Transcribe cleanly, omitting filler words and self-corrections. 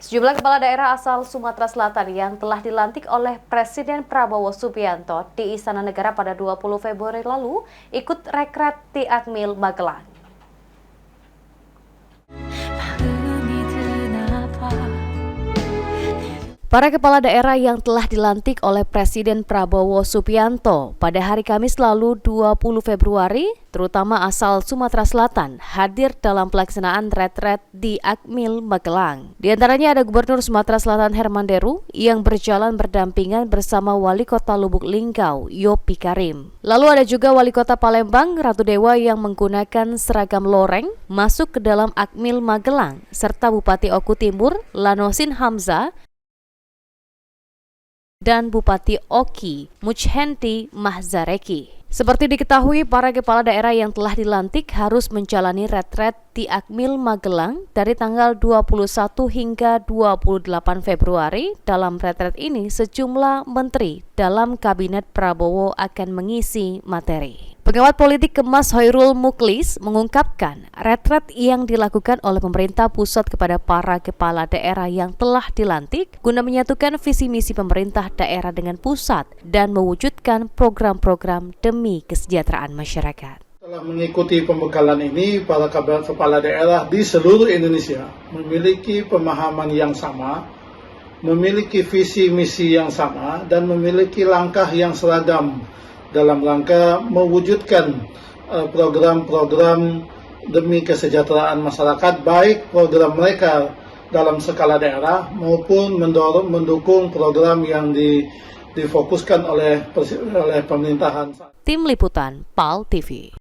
Sejumlah kepala daerah asal Sumatera Selatan yang telah dilantik oleh Presiden Prabowo Subianto di Istana Negara pada 20 Februari lalu ikut rekret di Akmil, Magelang. Para kepala daerah yang telah dilantik oleh Presiden Prabowo Subianto pada hari Kamis lalu 20 Februari, terutama asal Sumatera Selatan, hadir dalam pelaksanaan retret di Akmil, Magelang. Di antaranya ada Gubernur Sumatera Selatan Herman Deru yang berjalan berdampingan bersama Wali Kota Lubuk Linggau, Yopi Karim. Lalu ada juga Wali Kota Palembang, Ratu Dewa yang menggunakan seragam loreng masuk ke dalam Akmil, Magelang, serta Bupati Oku Timur, Lanosin Hamzah, dan Bupati Oki, Mujhenti Mahzareki. Seperti diketahui, para kepala daerah yang telah dilantik harus menjalani retret di Akmil, Magelang dari tanggal 21 hingga 28 Februari. Dalam retret ini, sejumlah menteri dalam Kabinet Prabowo akan mengisi materi. Pengamat politik Kemas Hoirul Muklis mengungkapkan retret yang dilakukan oleh pemerintah pusat kepada para kepala daerah yang telah dilantik guna menyatukan visi misi pemerintah daerah dengan pusat dan mewujudkan program-program demi kesejahteraan masyarakat. Setelah mengikuti pembekalan ini, para kepala daerah di seluruh Indonesia memiliki pemahaman yang sama, memiliki visi misi yang sama, dan memiliki langkah yang seragam dalam rangka mewujudkan program-program demi kesejahteraan masyarakat, baik program mereka dalam skala daerah maupun mendukung program yang difokuskan oleh pemerintahan. Tim Liputan PAL TV.